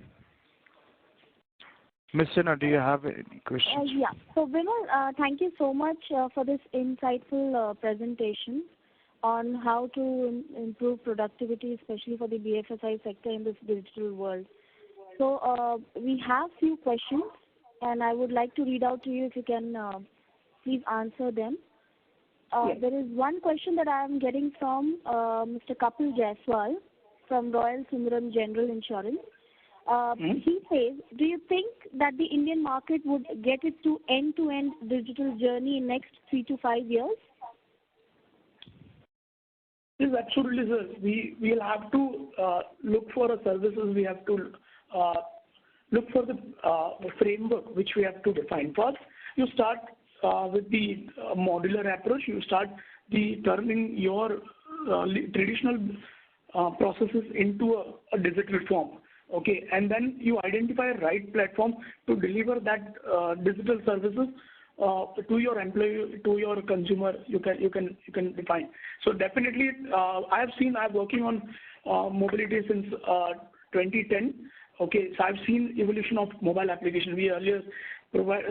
Ms. Sinha, do you have any questions? Yeah. So, Vimal, thank you so much for this insightful presentation on how to improve productivity, especially for the BFSI sector in this digital world. So, we have few questions, and I would like to read out to you if you can please answer them. Yes. There is one question that I am getting from Mr. Kapil Jaiswal from Royal Sundaram General Insurance. He says, do you think that the Indian market would get it to end-to-end digital journey in next 3 to 5 years? Yes, absolutely, sir. We will have to look for the services. We have to look for the framework which we have to define. First, you start with the modular approach. You start turning your traditional processes into a digital form. Okay, and then you identify a right platform to deliver that digital services to your employee, to your consumer. You can define. So definitely, I'm working on mobility since 2010. Okay, so I've seen evolution of mobile application. We earlier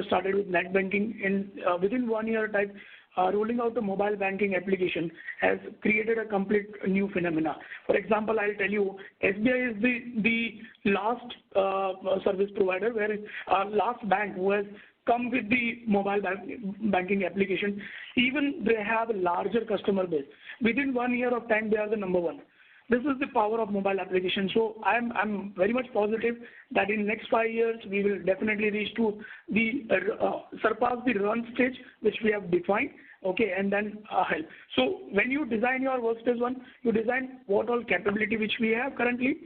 started with net banking, and within 1 year time, rolling out a mobile banking application has created a complete new phenomena. For example, I'll tell you, SBI is the last service provider, where last bank who has come with the mobile banking application. Even they have a larger customer base. Within 1 year of time, they are the number one. This is the power of mobile application. So I'm very much positive that in next 5 years we will definitely reach to the surpass the run stage which we have defined. Okay, and then help. So when you design your Workspace one, you design what all capability which we have currently,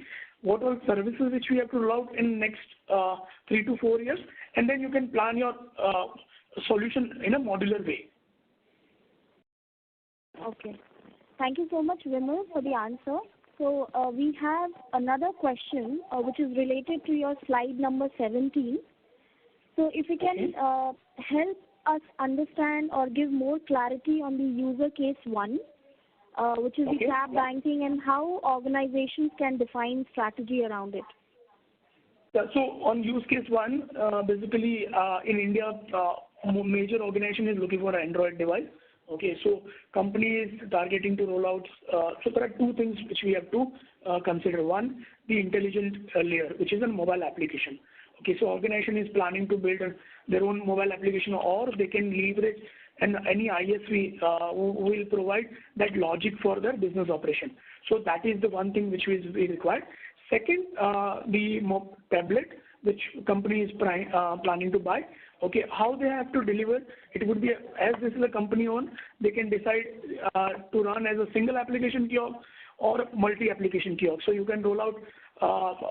what all services which we have to roll out in next 3 to 4 years, and then you can plan your solution in a modular way. Okay. Thank you so much, Vimal, for the answer. So we have another question which is related to your slide number 17. So if you can help us understand or give more clarity on the use case 1, which is the tab banking, and how organizations can define strategy around it. Yeah, so on use case 1, basically in India, major organization is looking for an Android device. Okay, so company is targeting to roll out. So there are two things which we have to consider. One, the intelligent layer, which is a mobile application. Okay, so organization is planning to build their own mobile application, or they can leverage any ISV who will provide that logic for their business operation. So that is the one thing which is required. Second, the tablet, which company is planning to buy. Okay, how they have to deliver, it would be, as this is a company owned, they can decide to run as a single application kiosk or multi-application kiosk. So you can roll out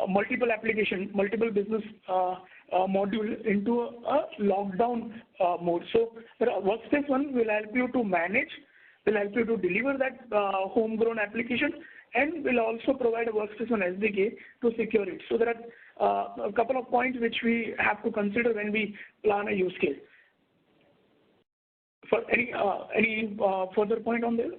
multiple application, multiple business module into a lockdown mode. So the Workspace ONE will help you to manage, will help you to deliver that homegrown application, and will also provide a Workspace ONE SDK to secure it. So there are a couple of points which we have to consider when we plan a use case. For any further point on this?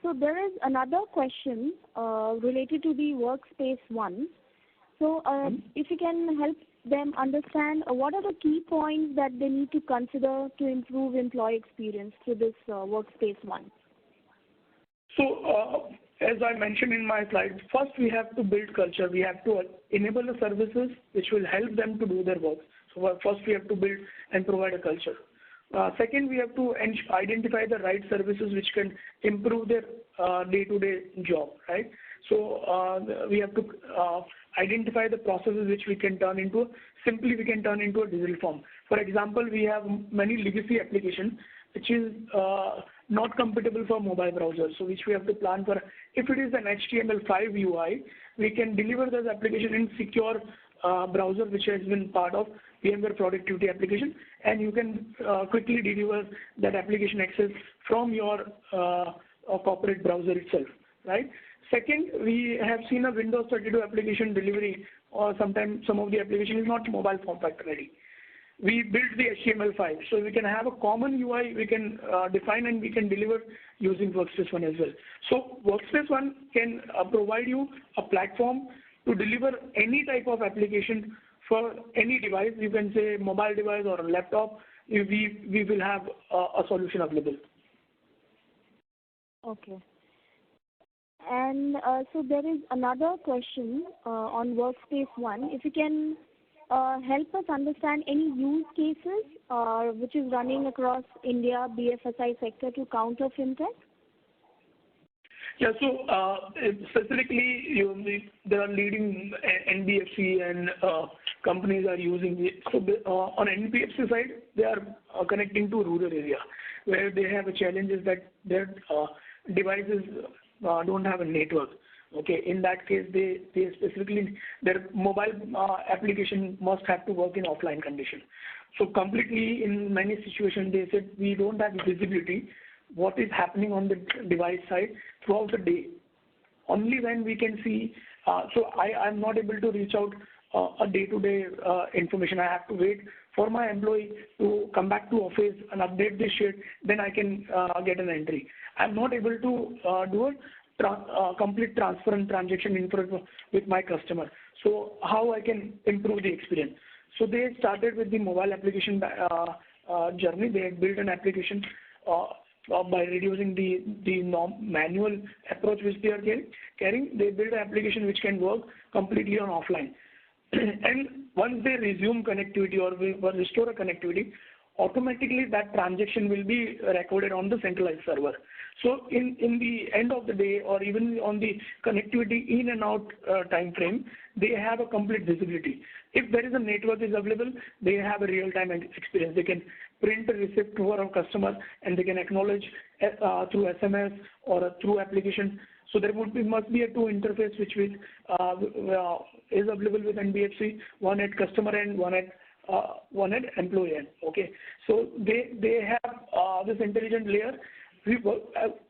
So there is another question related to the Workspace ONE. So if you can help them understand what are the key points that they need to consider to improve employee experience through this Workspace ONE. So as I mentioned in my slides, first we have to build culture. We have to enable the services which will help them to do their work. So first we have to build and provide a culture. Second, we have to identify the right services which can improve their day-to-day job, right? So we have to identify the processes which we can turn into, simply we can turn into a digital form. For example, we have many legacy applications which is not compatible for mobile browsers, so which we have to plan for. If it is an HTML5 UI, we can deliver those application in secure browser which has been part of VMware productivity application, and you can quickly deliver that application access from your corporate browser itself, right? Second, we have seen a Windows 32 application delivery, or sometimes some of the application is not mobile form factor ready. We built the HTML5, so we can have a common UI we can define and we can deliver using Workspace ONE as well. So Workspace ONE can provide you a platform to deliver any type of application for any device. You can say mobile device or a laptop. We will have a solution available. Okay. And so there is another question on Workspace ONE. If you can help us understand any use cases which is running across India BFSI sector to counter fintech? Yeah, so specifically, there are leading NBFC and companies are using it. So on NBFC side, they are connecting to rural area where they have a challenge is that their devices don't have a network. Okay, in that case, they specifically, their mobile application must have to work in offline condition. So completely in many situations, they said we don't have visibility what is happening on the device side throughout the day. Only when we can see, so I'm not able to reach out a day-to-day information. I have to wait for my employee to come back to office and update this shit, then I can get an entry. I'm not able to do a complete transfer and transaction info with my customer. So how I can improve the experience? So they started with the mobile application journey. They had built an application by reducing the manual approach which they are carrying. They built an application which can work completely on offline. And once they resume connectivity or will restore a connectivity, automatically that transaction will be recorded on the centralized server. So in the end of the day, or even on the connectivity in and out time frame, they have a complete visibility. If there is a network is available, they have a real-time experience. They can print a receipt to our customer and they can acknowledge through SMS or through application. So there must be a two interface which is available with NBFC, one at customer end, one at employee end. Okay, so they have this intelligent layer. We work,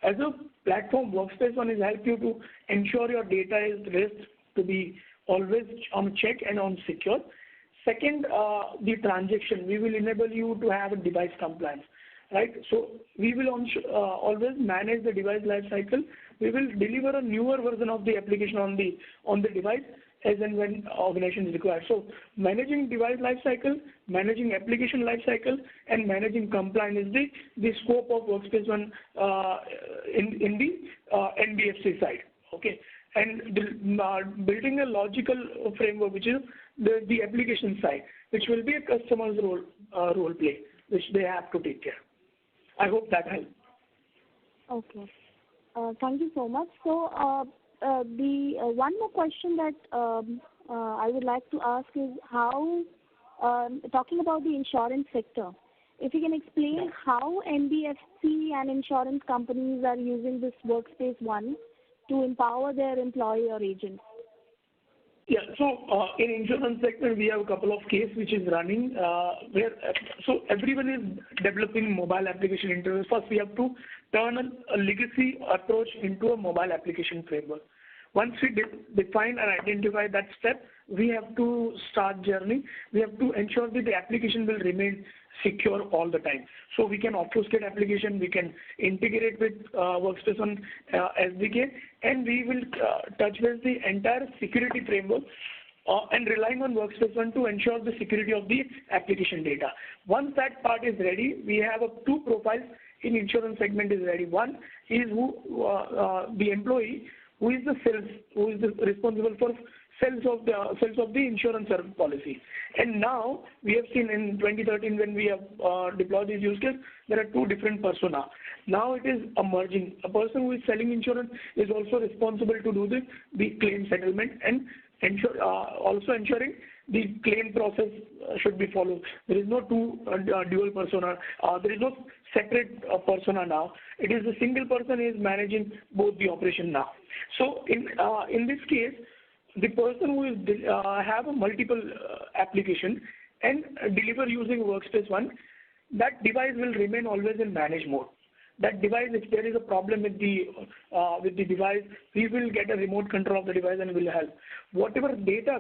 as a platform, Workspace ONE is help you to ensure your data is raised to be always on check and on secure. Second, the transaction, we will enable you to have a device compliance, right? So we will always manage the device life cycle. We will deliver a newer version of the application on the device as and when organization is required. So managing device life cycle, managing application life cycle, and managing compliance is the scope of Workspace ONE in the NBFC side. Okay, and building a logical framework, which is the application side, which will be a customer's role play, which they have to take care. I hope that helps. Okay. Thank you so much. So the one more question that I would like to ask is how, talking about the insurance sector, if you can explain how NBFC and insurance companies are using this Workspace ONE to empower their employee or agents. Yeah. So in insurance sector, we have a couple of cases which is running where so everyone is developing mobile application interface. First, we have to turn a legacy approach into a mobile application framework. Once we define and identify that step, we have to start journey. We have to ensure that the application will remain secure all the time. So we can obfuscate application, we can integrate with Workspace on SDK, and we will touch with the entire security framework and relying on Workspace ONE to ensure the security of the application data. Once that part is ready, we have two profiles in insurance segment is ready. One is the employee who is the sales, who is responsible for sales of the insurance service policy. And now we have seen in 2013 when we have deployed this use case, there are two different persona. Now it is emerging. A person who is selling insurance is also responsible to do the claim settlement and also ensuring the claim process should be followed. There is no dual persona. There is no separate persona now. It is a single person who is managing both the operation now. So in this case, the person who is have a multiple application and deliver using Workspace ONE, that device will remain always in manage mode. That device, if there is a problem with the device, we will get a remote control of the device and will help. Whatever data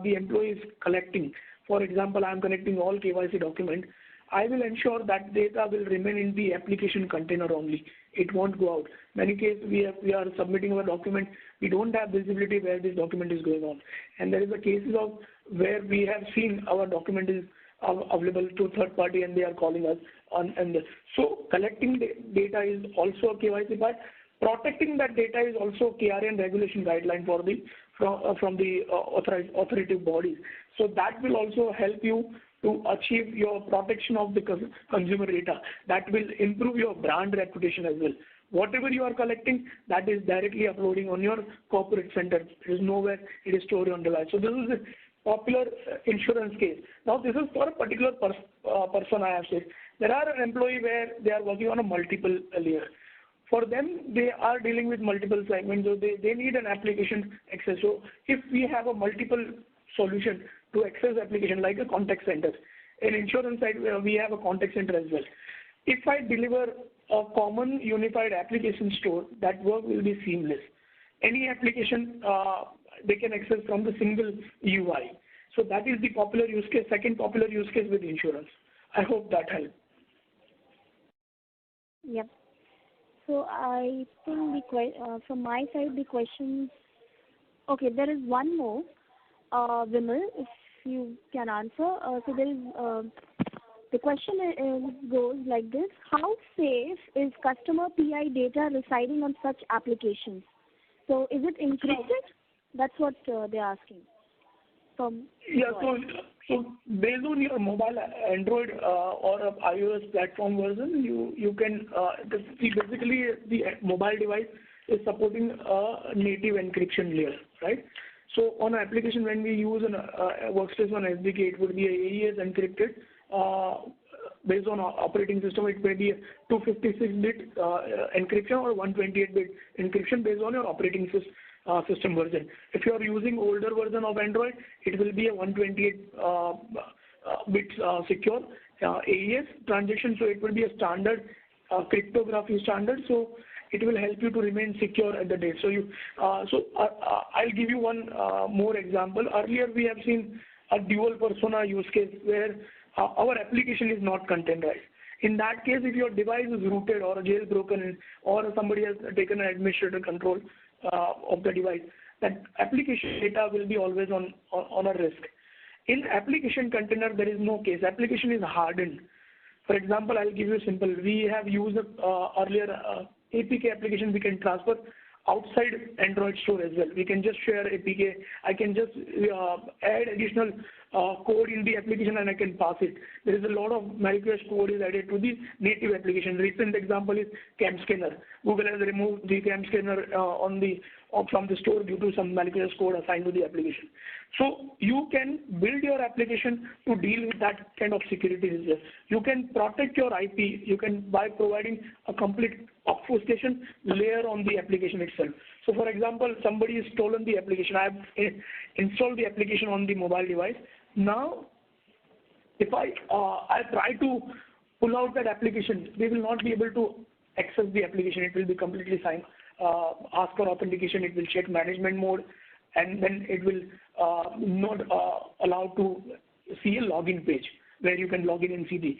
the employee is collecting, for example, I am connecting all KYC document, I will ensure that data will remain in the application container only. It won't go out. Many cases we are submitting our document, we don't have visibility where this document is going on. And there is a cases of where we have seen our document is available to third party and they are calling us on. And so collecting data is also a KYC part. Protecting that data is also KRA and regulation guideline for the from the authoritative bodies. So that will also help you to achieve your protection of the consumer data. That will improve your brand reputation as well. Whatever you are collecting, that is directly uploading on your corporate center. It is nowhere it is stored on device. So this is a popular insurance case. Now this is for a particular person I have said. There are an employee where they are working on a multiple layer. For them, they are dealing with multiple segments, so they need an application access. So if we have a multiple solution to access application like a contact center, in insurance side we have a contact center as well. If I deliver a common unified application store, that work will be seamless. Any application they can access from the single UI. So that is the popular use case, second popular use case with insurance. I hope that helped. Yep. So I think from my side the questions. Okay, there is one more, Vimal, if you can answer. So there is the question goes like this: how safe is customer PI data residing on such applications? So is it encrypted? That's what they're asking. Yeah. So based on your mobile Android or iOS platform version, you can basically the mobile device is supporting a native encryption layer, right? So on an application, when we use a Workspace ONE SDK, it would be AES encrypted. Based on our operating system, it may be a 256-bit encryption or 128-bit encryption based on your operating system version. If you are using older version of Android, it will be a 128 bit secure AES transaction. So it will be a standard cryptography standard. So it will help you to remain secure at the date. So I'll give you one more example. Earlier we have seen a dual persona use case where our application is not containerized. In that case, if your device is rooted or jailbroken or somebody has taken an administrator control of the device, that application data will be always on a risk. In application container, there is no case. Application is hardened. For example, I'll give you a simple. We have used earlier APK application we can transfer outside Android store as well. We can just share APK. I can just add additional code in the application and I can pass it. There is a lot of malicious code is added to the native application. Recent example is cam scanner. Google has removed the cam scanner on the or from the store due to some malicious code assigned to the application. So you can build your application to deal with that kind of security risk. You can protect your IP. You can by providing a complete obfuscation layer on the application itself. So for example, somebody has stolen the application. I have installed the application on the mobile device. Now, if I try to pull out that application, they will not be able to access the application. It will be completely signed. Ask for authentication. It will check management mode, and then it will not allow to see a login page where you can log in and see the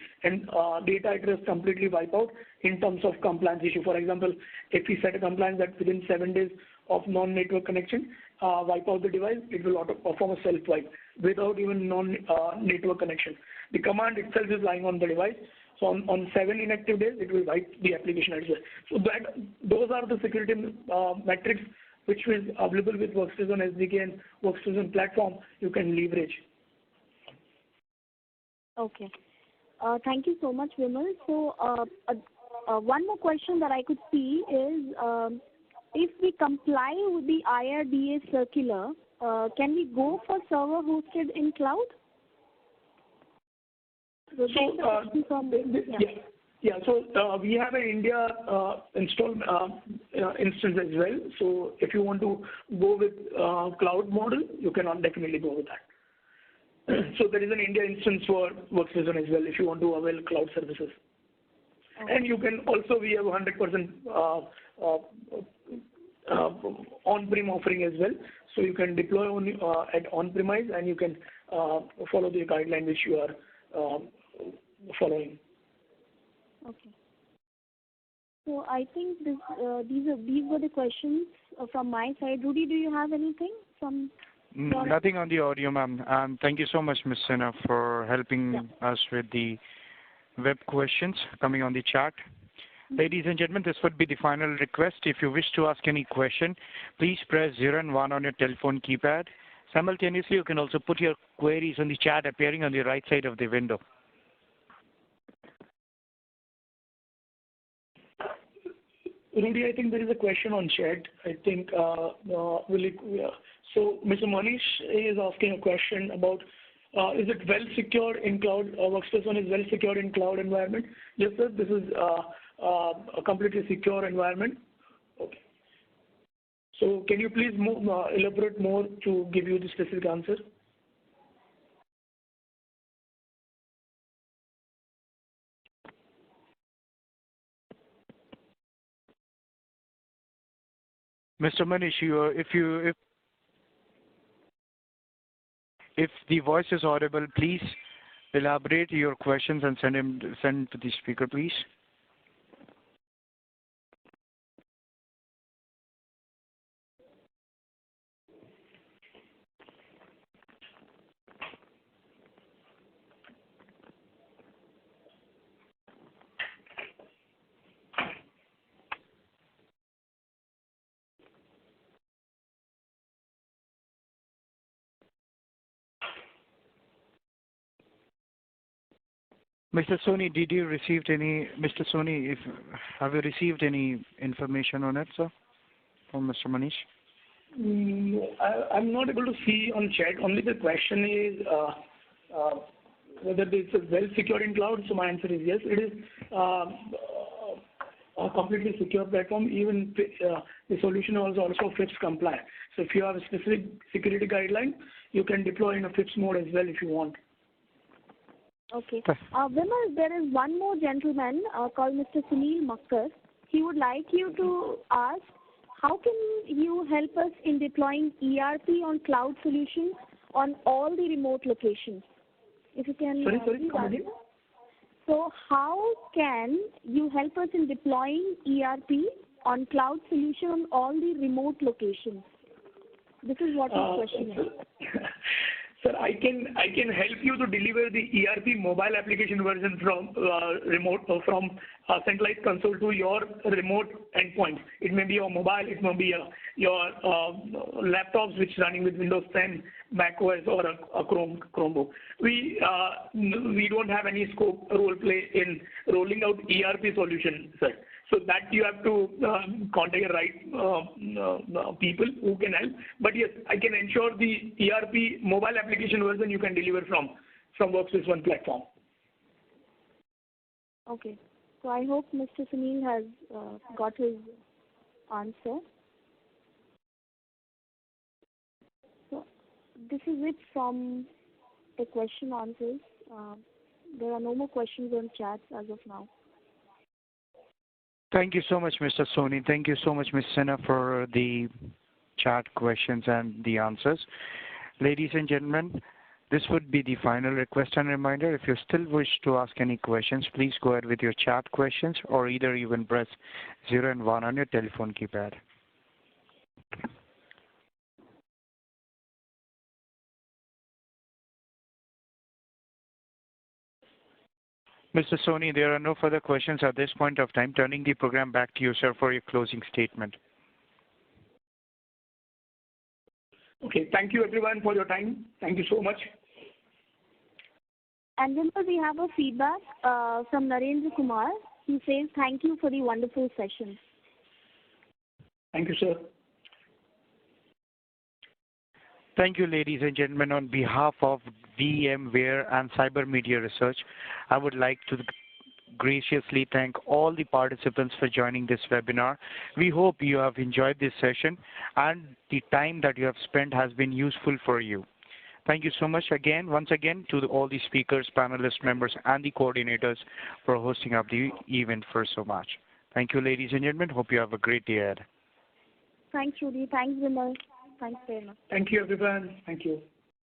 data address completely wipe out in terms of compliance issue. For example, if we set a compliance that within 7 days of non-network connection, wipe out the device, it will auto perform a self-wipe without even non-network connection. The command itself is lying on the device. So on 7 inactive days, it will wipe the application as well. So those are the security metrics which is available with Workspace ONE SDK and Workspace ONE platform you can leverage. Okay. Thank you so much, Vimal. So one more question that I could see is, if we comply with the IRDA circular, can we go for server hosted in cloud? So we have an India installed instance as well. So if you want to go with cloud model, you can definitely go with that. So there is an India instance for Workspace ONE as well if you want to avail cloud services. Okay. And you can also, we have 100% on-prem offering as well. So you can deploy at on-premise, and you can follow the guideline which you are following. Okay. So I think these were the questions from my side. Rudy, do you have anything from? Nothing on the audio, ma'am. Thank you so much, Ms. Sinha, for helping us with the web questions coming on the chat. Ladies and gentlemen, this would be the final request. If you wish to ask any question, please press 0 and 1 on your telephone keypad. Simultaneously, you can also put your queries on the chat appearing on the right side of the window. Rudy, I think there is a question on chat. I think, so Mr. Manish is asking a question about, is it well secured in cloud? Workspace ONE is well secured in cloud environment. Yes, sir, this is a completely secure environment. Okay. So can you please elaborate more to give you the specific answer? Mr. Manish, if the voice is audible, please elaborate your questions and send to the speaker, please. Mr. Soni, did you receive any? Mr. Soni, have you received any information on it, sir, from Mr. Manish? I'm not able to see on chat. Only the question is whether it's well secured in cloud. So my answer is yes. It is a completely secure platform. Even the solution was also FIPS compliant. So if you have a specific security guideline, you can deploy in a FIPS mode as well if you want. Okay. Vimal, there is one more gentleman called Mr. Sunil Makkar. He would like you to ask, how can you help us in deploying ERP on cloud solutions on all the remote locations? If you can. Sorry, come again. So how can you help us in deploying ERP on cloud solution on all the remote locations? This is what his question is. Sir, I can help you to deliver the ERP mobile application version from from centralized console to your remote endpoint. It may be your mobile, it may be your laptops which running with Windows 10, Mac OS, or a Chromebook. We don't have any scope role play in rolling out ERP solution, sir. So that you have to contact the right people who can help. But yes, I can ensure the ERP mobile application version you can deliver from Workspace ONE platform. Okay. So I hope Mr. Sunil has got his answer. So this is it from the question answers. There are no more questions on chats as of now. Thank you so much, Mr. Soni. Thank you so much, Ms. Sinha, for the chat questions and the answers. Ladies and gentlemen, this would be the final request and reminder. If you still wish to ask any questions, please go ahead with your chat questions, or either you can press 0 and 1 on your telephone keypad. Mr. Soni, there are no further questions at this point of time. Turning the program back to you, sir, for your closing statement. Okay, thank you everyone for your time. Thank you so much. And then we have a feedback from Narendra Kumar. He says, thank you for the wonderful session. Thank you, sir. Thank you, ladies and gentlemen. On behalf of VMware and Cyber Media Research, I would like to graciously thank all the participants for joining this webinar. We hope you have enjoyed this session and the time that you have spent has been useful for you. Thank you so much once again, to all the speakers, panelists, members, and the coordinators for hosting up the event for so much. Thank you, ladies and gentlemen. Hope you have a great day ahead. Thanks, Rudy. Thanks, Vimal. Thanks very much. Thank you, everyone. Thank you.